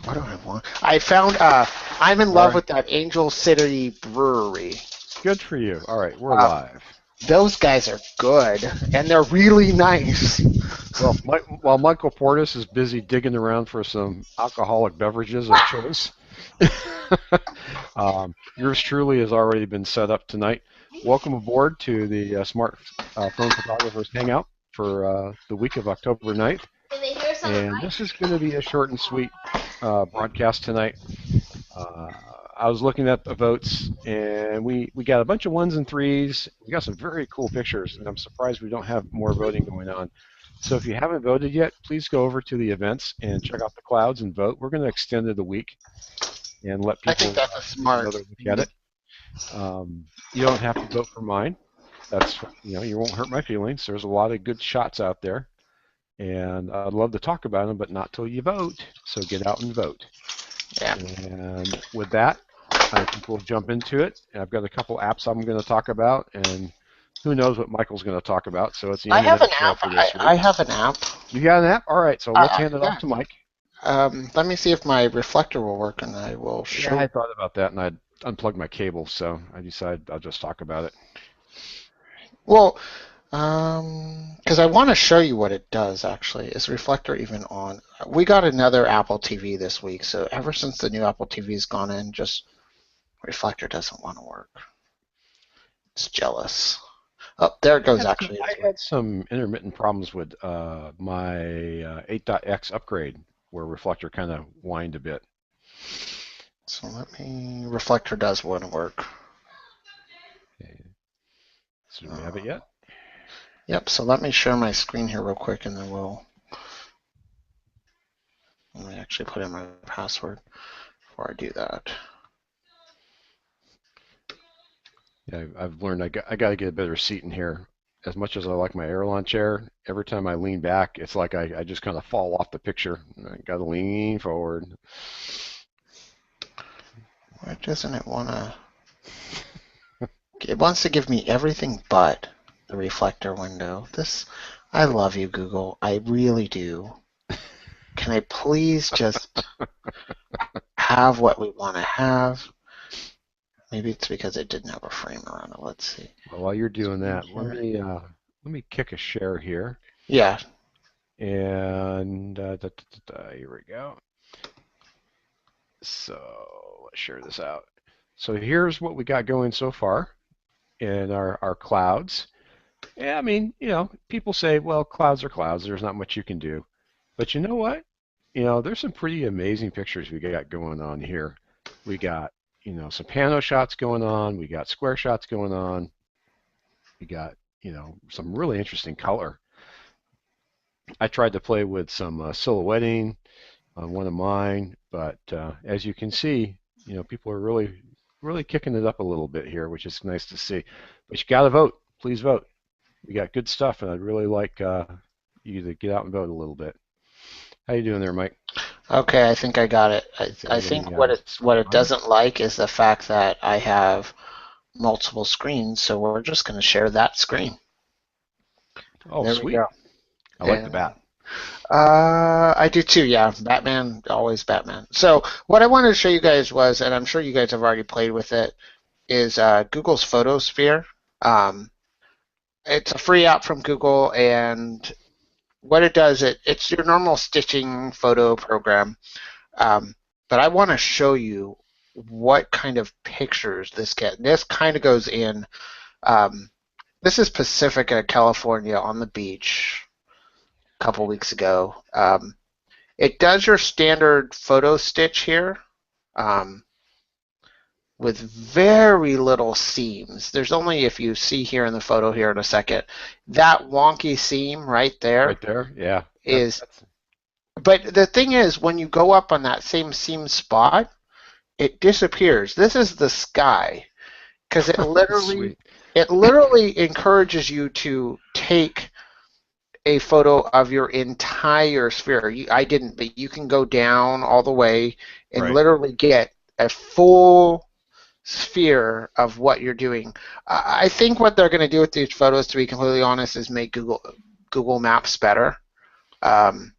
What do I want? I found. I'm in All love right. with that Angel City Brewery. Good for you. All right, we're Um, live. those guys are good, and they're really nice. Well, while Michael Portis is busy digging around for some alcoholic beverages of choice, yours truly has already been set up tonight. Welcome aboard to the Smart Phone Photographers Hangout for the week of October 9th. And this is going to be a short and sweet broadcast tonight. Uh, I was looking at the votes, and we got a bunch of ones and threes. We got some very cool pictures, and I'm surprised we don't have more voting going on. So if you haven't voted yet, please go over to the events and check out the clouds and vote. We're going to extend it a week and let I think people that's a get smart. another look at it. You don't have to vote for mine. That's you won't hurt my feelings. There's a lot of good shots out there, and I'd love to talk about them, but not till you vote. So get out and vote. Yeah. And with that, I think we'll jump into it. I've got a couple apps I'm going to talk about, and who knows what Michael's going to talk about. So it's the I end of have that an show app. for I, this I week. have an app. You got an app? All right. So let's hand it off Yeah. to Mike. Let me see if my reflector will work, and I will Yeah, I show. thought about that, and I unplugged my cable, so I decided I'll just talk about it. Well, because I want to show you what it does. Actually, is reflector even on? We got another Apple TV this week, so ever since the new Apple TV's gone in, just reflector doesn't want to work. It's jealous. Oh, there it goes. Actually, it I is had working. some intermittent problems with my 8.x upgrade, where reflector kind of whined a bit. So let me. Reflector does want to work. Okay. So do we have it Uh, yet? yep. So let me share my screen here real quick, and then let me actually put in my password before I do that. Yeah, I've learned I got to get a better seat in here. As much as I like my Airlawn chair, every time I lean back, it's like I just kind of fall off the picture. I got to lean forward. Why doesn't it want to? It wants to give me everything but the reflector window. I love you, Google. I really do. Can I please just have what we want to have? Maybe it's because it didn't have a frame around it. Let's see. Well, while you're doing Screen that, here. let me kick a share here, Yeah. and here we go. So let's share this out. So here's what we got going so far in our clouds. Yeah, I mean, people say, well, clouds are clouds. There's not much you can do. But you know what? There's some pretty amazing pictures we got going on here. We got, some pano shots going on. We got square shots going on. We got, some really interesting color. I tried to play with some silhouetting on one of mine, but as you can see, people are really, really kicking it up a little bit here, which is nice to see. But you got to vote. Please vote. We got good stuff, and I'd really like you to get out and vote a little bit. How you doing there, Mike? Okay, I think I got it. I Okay, let think me what it find it. doesn't like is the fact that I have multiple screens, so we're just going to share that screen. Oh, There we sweet. go. I like the And bat. I do too, yeah. Batman, always Batman. So what I wanted to show you guys was, and I'm sure you guys have already played with it, is Google's Photosphere. Um, it's a free app from Google, and what it does, it's your normal stitching photo program. But I want to show you what kind of pictures this gets. This kind of goes in. Um, this is Pacifica, California, on the beach a couple weeks ago. It does your standard photo stitch here um, with very little seams. There's only, if you see here in the photo here in a second, that wonky seam right there Right there? Yeah. is, That's but the thing is, when you go up on that same seam spot, it disappears. This is the sky because it literally, sweet. it literally encourages you to take a photo of your entire sphere. I didn't, but you can go down all the way and Right. literally get a full sphere of what you're doing. I think what they're going to do with these photos, to be completely honest, is make Google Maps better. Um,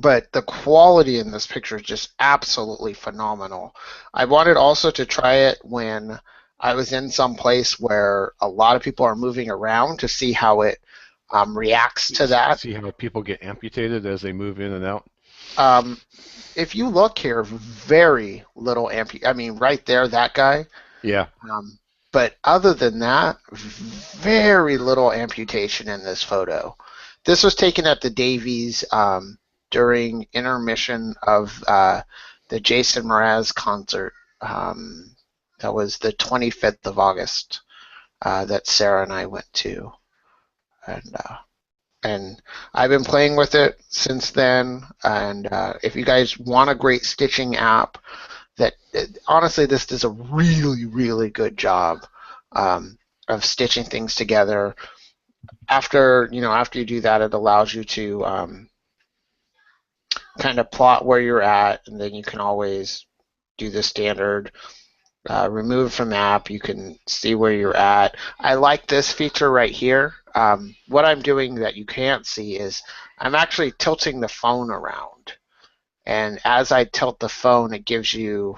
but the quality in this picture is just absolutely phenomenal. I wanted also to try it when I was in some place where a lot of people are moving around to see how it reacts to that. See how people get amputated as they move in and out? Um, if you look here, very little I mean, right there, that guy. Yeah. Um, but other than that, very little amputation in this photo. This was taken at the Davies during intermission of the Jason Mraz concert. That was the 25th of August that Sarah and I went to, and and I've been playing with it since then. And if you guys want a great stitching app, that honestly, this does a really, really good job of stitching things together. After after you do that, it allows you to kind of plot where you're at, and then you can always do the standard remove from the app. You can see where you're at. I like this feature right here. What I'm doing that you can't see is I'm actually tilting the phone around. And as I tilt the phone, it gives you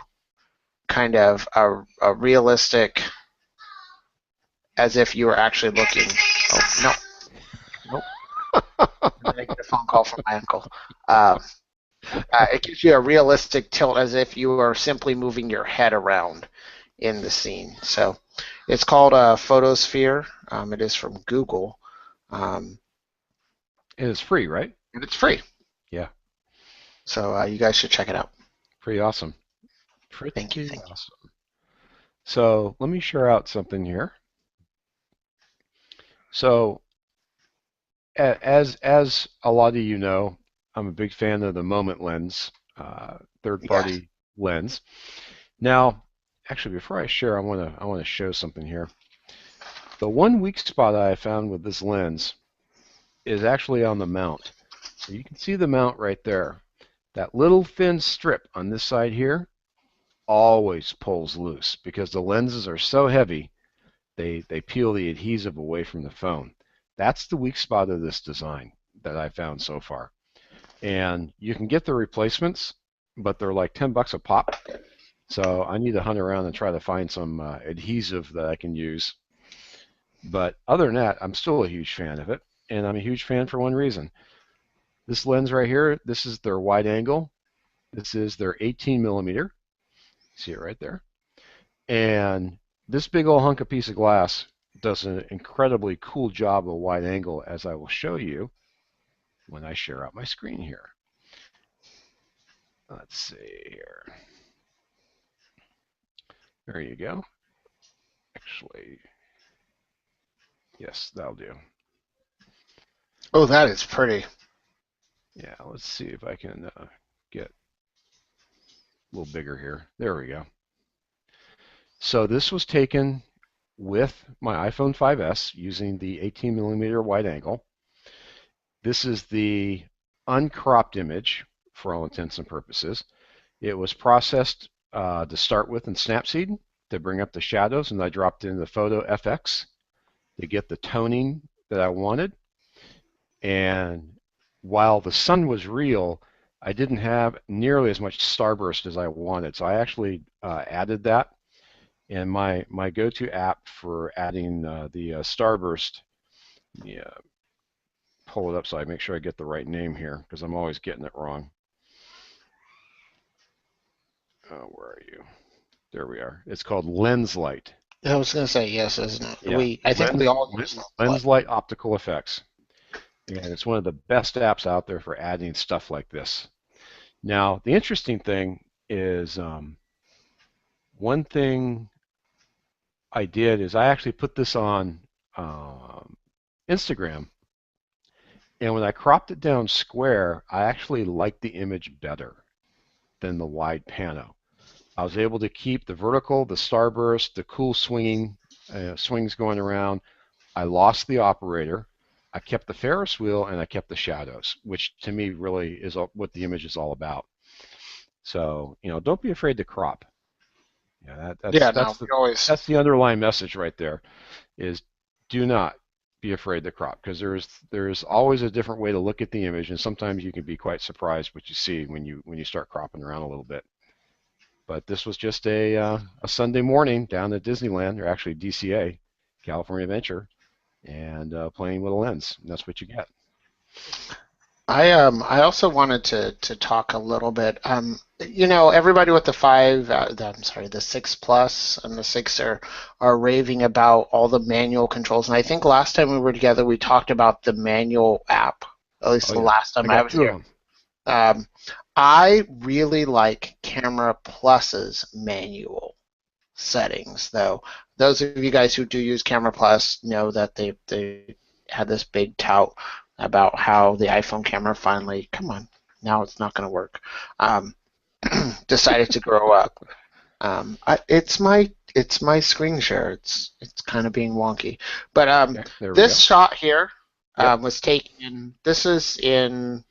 kind of a realistic, as if you were actually looking. Oh, no. Nope. I'm going to get a phone call from my uncle. It gives you a realistic tilt as if you were simply moving your head around in the scene. So it's called Photosphere. It is from Google. And it's free, right? And it's free. Yeah. So you guys should check it out. Pretty awesome. Thank you. Awesome. So let me share out something here. So as a lot of you know, I'm a big fan of the Moment lens, third-party lens. Now, actually, before I share, I want to show something here. The one weak spot I found with this lens is actually on the mount. So you can see the mount right there. That little thin strip on this side here always pulls loose because the lenses are so heavy, they peel the adhesive away from the phone. That's the weak spot of this design that I found so far. And you can get the replacements, but they're like 10 bucks a pop. So I need to hunt around and try to find some adhesive that I can use. But other than that, I'm still a huge fan of it. And I'm a huge fan for one reason. This lens right here, this is their wide angle. This is their 18 millimeter. See it right there. And this big old hunk of piece of glass does an incredibly cool job of wide angle, as I will show you when I share out my screen here. Let's see here. There you go. Actually, yes, that'll do. Oh, that is pretty. Yeah, let's see if I can get a little bigger here. There we go. So this was taken with my iPhone 5S using the 18 millimeter wide angle. This is the uncropped image for all intents and purposes. It was processed to start with in Snapseed to bring up the shadows, and I dropped in the Photo FX to get the toning that I wanted. And while the sun was real, I didn't have nearly as much starburst as I wanted. So I actually added that. And my go-to app for adding the starburst, yeah, pull it up so I make sure I get the right name here because I'm always getting it wrong. Where are you? There we are. It's called Lenslight. I was going to say yes, isn't it? Yeah. I think we all use Lenslight Optical Effects. And it's one of the best apps out there for adding stuff like this. Now, the interesting thing is one thing I did is I actually put this on Instagram. And when I cropped it down square, I actually liked the image better than the wide pano. I was able to keep the vertical, the starburst, the cool swinging swings going around. I lost the operator. I kept the Ferris wheel and I kept the shadows, which to me really is what the image is all about. So, don't be afraid to crop. Yeah, that's the underlying message right there is do not be afraid to crop because there's always a different way to look at the image, and sometimes you can be quite surprised what you see when you start cropping around a little bit. But this was just a Sunday morning down at Disneyland, or actually DCA, California Adventure, and playing with a lens. And that's what you get. I also wanted to talk a little bit. Everybody with the the 6 Plus and the 6 are raving about all the manual controls. And I think last time we were together, we talked about the manual app. At least Oh the yeah, last I time I got was two of here. them. I really like Camera Plus's manual settings, though. Those of you guys who do use Camera Plus know that they had this big tout about how the iPhone camera finally, come on, now it's not going to work, um, decided to grow up. It's my screen share. It's kind of being wonky, but Okay, there we this go. shot here Yep. was taken. This is in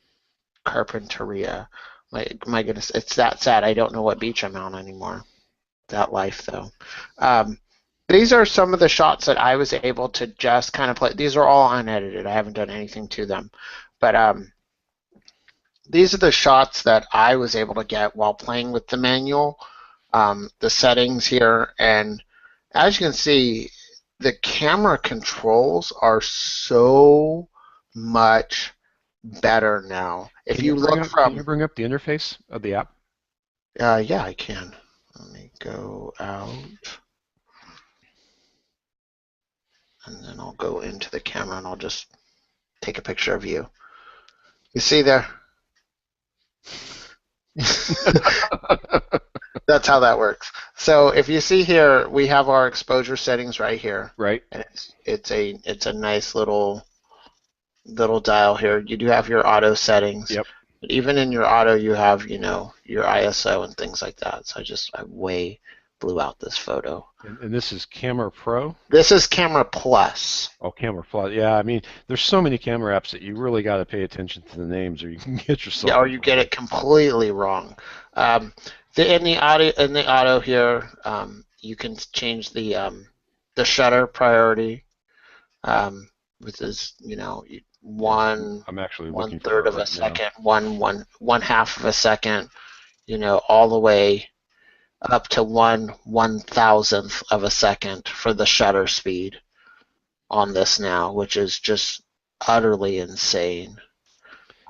Carpinteria. My goodness, it's that sad. I don't know what beach I'm on anymore. That life, though. Um, these are some of the shots that I was able to just kind of play. These are all unedited. I haven't done anything to them, but these are the shots that I was able to get while playing with the manual. The settings here, and as you can see, the camera controls are so much better now. If Can you you bring look up Can you from, bring up the interface of the app? yeah, I can. Let me go out, and then I'll go into the camera, and I'll just take a picture of you. You see there? That's how that works. So if you see here, we have our exposure settings right here, Right. and it's a nice little dial here. You do have your auto settings. Yep. But even in your auto, you have, your ISO and things like that. So I way blew out this photo. And this is Camera Pro. This is Camera Plus. Oh, Camera Plus. Yeah, I mean, there's so many camera apps that you really got to pay attention to the names, or you can get Yeah, yourself or in you get trouble. it completely wrong. Um, in the auto here, you can change the shutter priority, which is Yeah, one I'm actually one looking for third it of a right now. second, one half of a second, all the way up to 1/1000th of a second for the shutter speed on this now, which is just utterly insane.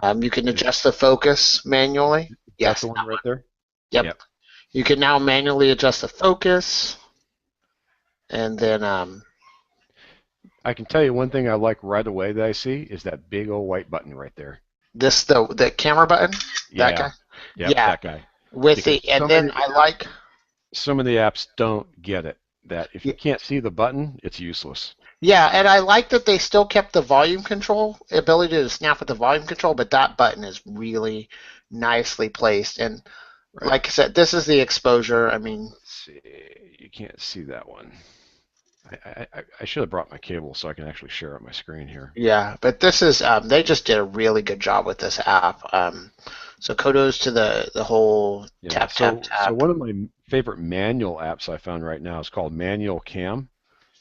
You can Is adjust the focus manually. that Yes, the one right there? yep. Yep. You can now manually adjust the focus, and then I can tell you one thing I like right away that I see is that big old white button right there. the camera button, that Yeah. guy. Yep, Yeah, that guy. with Because the and then I like. some of the apps don't get it. That if you can't see the button, it's useless. Yeah, and I like that they still kept the volume control ability to snap with the volume control, but that button is really nicely placed. And Right. like I said, this is the exposure. I mean, Let's see. You can't see that one. I should have brought my cable so I can actually share out my screen here. yeah, but this is they just did a really good job with this app. So kudos to the whole Yeah. tap tap So tap. one of my favorite manual apps I found right now is called Manual Cam,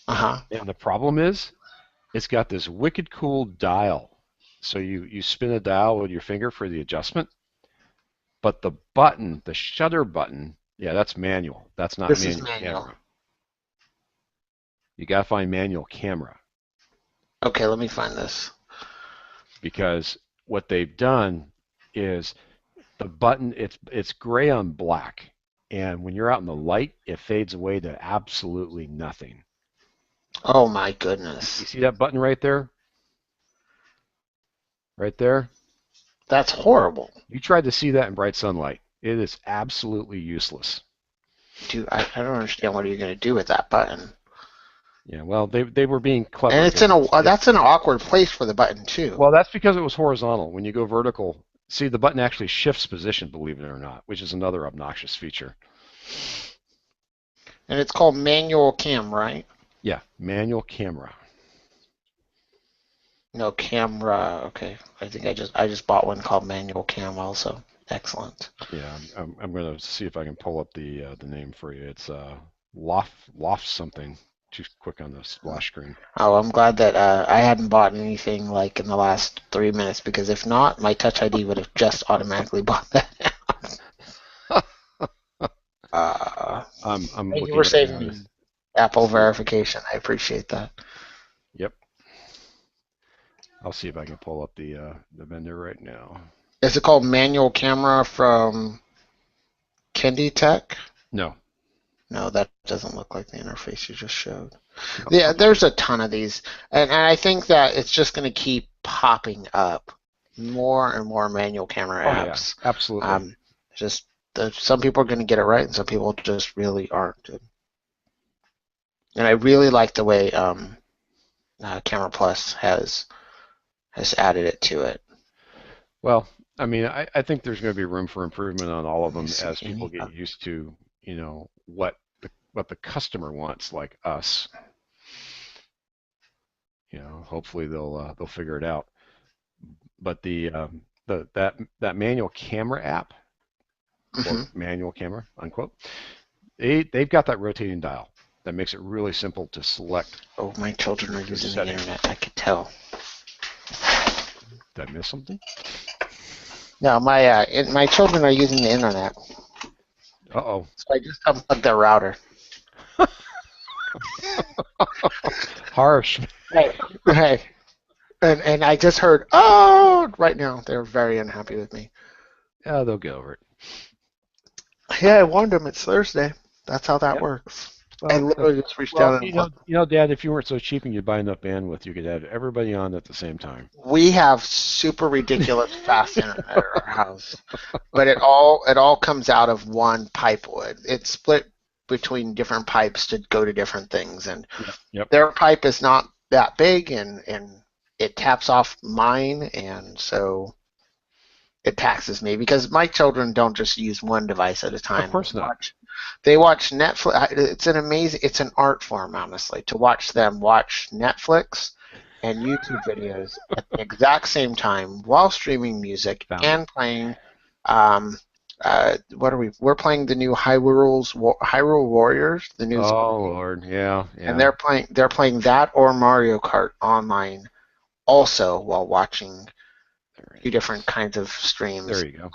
Uh-huh. and the problem is it's got this wicked cool dial. So you spin a dial with your finger for the adjustment, but the button, the shutter button, yeah, that's manual. That's not This is manual manual. camera. You got to find manual camera Okay, let me find this. because what they've done is the button it's gray on black, and when you're out in the light, it fades away to absolutely nothing. Oh my You goodness. see that button right there? Right there? That's horrible. You tried to see that in bright sunlight. It is absolutely useless. Dude, I don't understand what are you going to do with that button. Yeah, well, they were being And clever it's because in a it's that's an awkward place for the button too. well, that's because it was horizontal. When you go vertical, see the button actually shifts position, believe it or not, which is another obnoxious feature. And it's called manual cam, right? Yeah, manual camera. No, camera. Okay. I just bought one called manual cam also. Excellent. Yeah, I'm going to see if I can pull up the name for you. It's Loft something too quick on the splash screen. Oh, I'm glad that I hadn't bought anything like in the last 3 minutes, because if not, my Touch ID would have just automatically bought that. I'm Thank you looking for right saving now. me Apple verification. I appreciate that. Yep. I'll see if I can pull up the vendor right now. Is it called manual camera from Kendi Tech? No. No, that doesn't look like the interface you just showed. Yeah, there's a ton of these, and I think that it's just going to keep popping up more and more manual camera Oh, yeah, apps. absolutely. Just some people are going to get it right, and some people just really aren't. And I really like the way Camera Plus has added it to it. Well, I mean, I think there's going to be room for improvement on all of them See as people any? get used to, what the customer wants, like us. Hopefully they'll figure it out. But that manual camera app, quote, Mm-hmm. manual camera, unquote, they've got that rotating dial that makes it really simple to select. Oh, my children are using the settings. internet. I could tell. Did I miss something? No, my children are using the internet. Uh-oh. So I just unplugged their router. Harsh. Right. And I just heard, oh, right now. They're very unhappy with me. Yeah, they'll get over it. Yeah, I warned them it's Thursday. That's how that Yep. works. Well, I literally just reached well, down and unplugged. Dad, if you weren't so cheap and you'd buy enough bandwidth, you could have everybody on at the same time. We have super ridiculous fast internet at our house, but it all comes out of one pipe. It's split between different pipes to go to different things, and Yep. their pipe is not that big, and it taps off mine, and so it taxes me, because my children don't just use one device at a time. Of course not. They watch Netflix. It's an art form, honestly, to watch them watch Netflix and YouTube videos at the exact same time while streaming music and playing. What are we? We're playing the new Hyrule Warriors. The new. Oh Lord, yeah. And they're playing that or Mario Kart online, also while watching two different kinds of streams. There you go.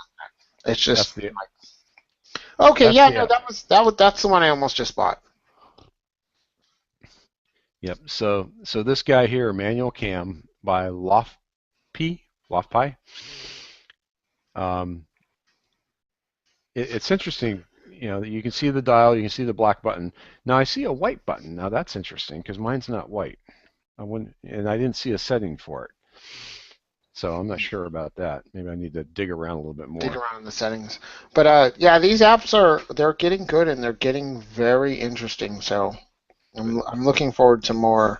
It's just. That's That's the one I almost just bought. Yep. So this guy here, Manual Cam by LoftPi. It's interesting, that you can see the dial, you can see the black button. Now I see a white button. Now that's interesting because mine's not white. I didn't see a setting for it. So I'm not sure about that. Maybe I need to dig around a little bit more. Dig around in the settings. But yeah, these apps they're getting good, and they're getting very interesting. So I'm looking forward to more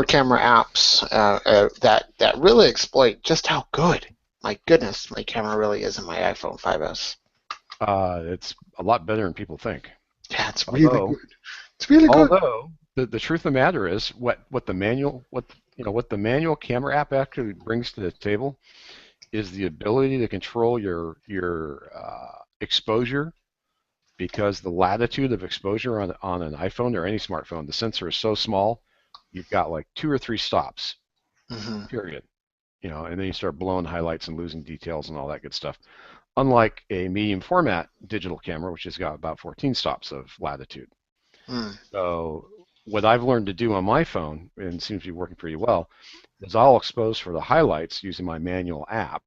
camera apps that really exploit just how good, my goodness, my camera really is in my iPhone 5S. It's a lot better than people think. Yeah, it's really good. It's really good. Although the truth of the matter is, what the manual camera app actually brings to the table is the ability to control your exposure, because the latitude of exposure on an iPhone or any smartphone, the sensor is so small, you've got like 2 or 3 stops, period. And then you start blowing highlights and losing details and all that good stuff. Unlike a medium format digital camera, which has got about 14 stops of latitude. So what I've learned to do on my phone, and seems to be working pretty well, is I'll expose for the highlights using my manual app.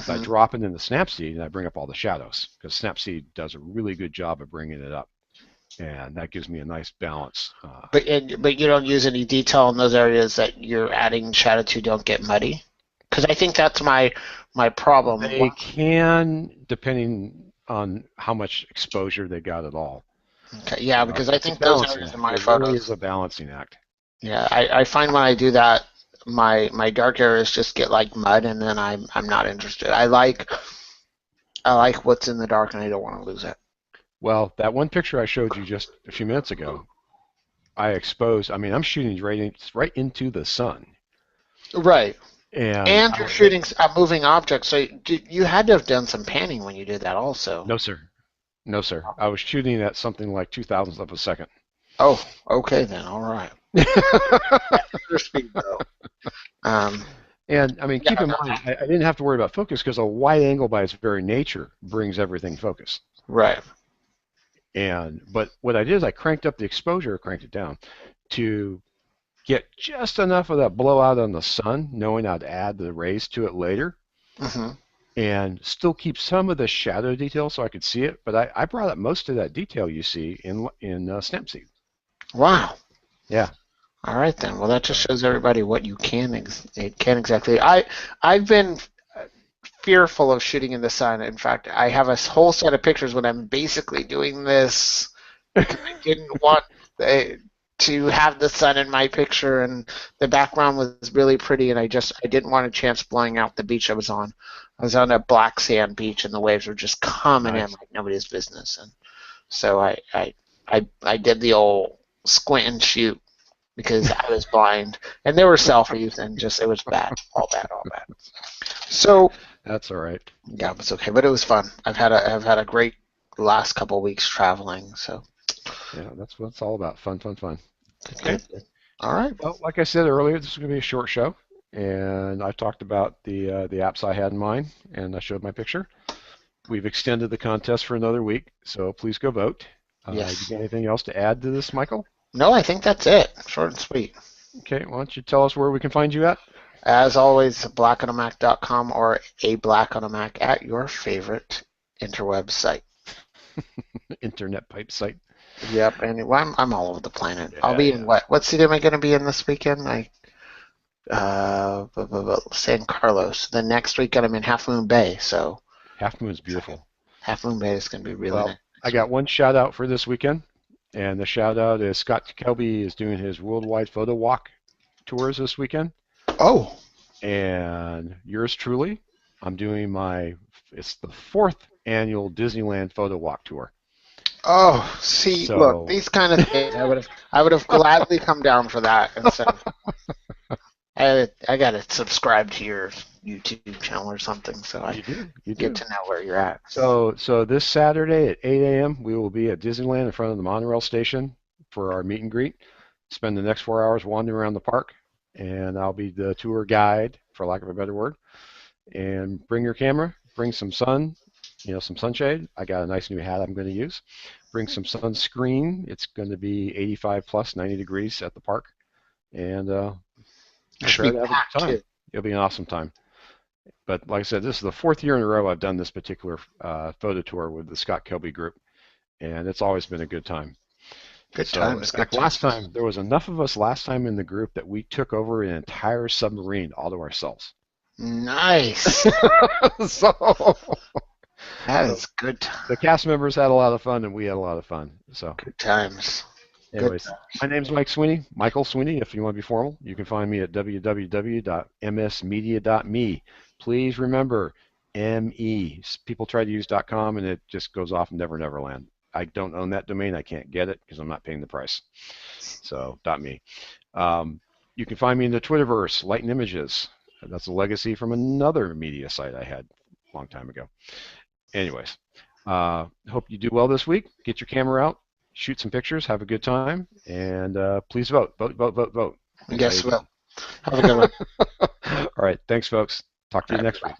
I drop it into Snapseed and I bring up all the shadows, because Snapseed does a really good job of bringing it up, and that gives me a nice balance. But you don't use any detail in those areas that you're adding shadow to don't get muddy? Because I think that's my problem. They can, depending on how much exposure they got at all. Okay, yeah, because I think those areas in my photos. It really is a balancing act. Yeah, I find when I do that, my dark areas just get like mud, and then I'm not interested. I like what's in the dark, and I don't want to lose it. Well, that one picture I showed you just a few minutes ago, I exposed. I mean, I'm shooting right into the sun. Right. And you're shooting a moving object, so you had to have done some panning when you did that also. No, sir. I was shooting at something like 2,000th of a second. Oh, okay then. All right. Your speed though. Um, And I mean, yeah, keep in mind, I didn't have to worry about focus because a wide angle by its very nature brings everything focus. right. But what I did is I cranked up the exposure, cranked it down to get just enough of that blowout on the sun, knowing I'd add the rays to it later, Hmm. and still keep some of the shadow detail so I could see it. But I brought up most of that detail you see in Snapseed. Wow. Yeah. All right then. Well, that just So shows everybody what you can exactly. I've been fearful of shooting in the sun. In fact, I have a whole set of pictures when I'm basically doing this because I didn't want to have the sun in my picture, and the background was really pretty, and I didn't want a chance blowing out the beach I was on. I was on a black sand beach, and the waves were just coming in nice. like nobody's business, and so I did the old squint and shoot because I was blind, and there were selfies, and just it was bad, all bad, all bad. So That's all right. yeah, it's okay, but it was fun. I've had a great last couple of weeks traveling, so Yeah, that's what it's all about. Fun, fun, fun. good, Okay. good, good. All right. Well, like I said earlier, this is going to be a short show, and I talked about the apps I had in mind, and I showed my picture. We've extended the contest for another week, so please go vote. You Yes. got anything else to add to this, Michael? No, I think that's it. Short and sweet. Okay, why don't you tell us where we can find you at? As always, blackonaMac.com or a Black on a Mac at your favorite interweb site. Internet pipe site. Yep, and well, I'm all over the planet. I'll Yeah, be in yeah. what city am I going to be in this weekend? San Carlos. The next weekend I'm in Half Moon Bay, so Half Moon's beautiful. Half Moon Bay is going to be really Well, nice I next week. got one shout out for this weekend, and the shout out is Scott Kelby is doing his worldwide photo walk tours this weekend. Oh, And yours truly, I'm doing it's the fourth annual Disneyland photo walk tour. oh, see, look, So, these kind of things, I would have gladly come down for that instead of I got to subscribe to your YouTube channel or something so I you get do. to know where you're at. So this Saturday at 8 a.m., we will be at Disneyland in front of the monorail station for our meet and greet. Spend the next 4 hours wandering around the park, and I'll be the tour guide, for lack of a better word. And bring your camera, bring some sun, some sunshade. I got a nice new hat I'm going to use. Bring some sunscreen. It's going to be 85 plus 90 degrees at the park, and It should prepare be to have a good packed time. too. It'll be an awesome time. But like I said, this is the fourth year in a row I've done this particular photo tour with the Scott Kelby group, and it's always been a good time. Good So, in times, good fact, last times. time there was enough of us last time in the group that we took over an entire submarine all to ourselves. Nice. So, That so is good. the cast members had a lot of fun, and we had a lot of fun. So, Good times. Good anyways, times. my name's Mike Sweeney, Michael Sweeney, if you want to be formal. You can find me at www.msmedia.me. Please remember, ME. People try to use .com, and it just goes off and never land. I don't own that domain. I can't get it because I'm not paying the price. So, .me. You can find me in the Twitterverse, Light and Images. That's a legacy from another media site I had a long time ago. Anyways, hope you do well this week. Get your camera out, shoot some pictures, have a good time, and please vote. Vote, vote, vote, vote. That's how Yes, you do Will. Have a good one. it. All right. Thanks, folks. Talk to All you right, next bye. week.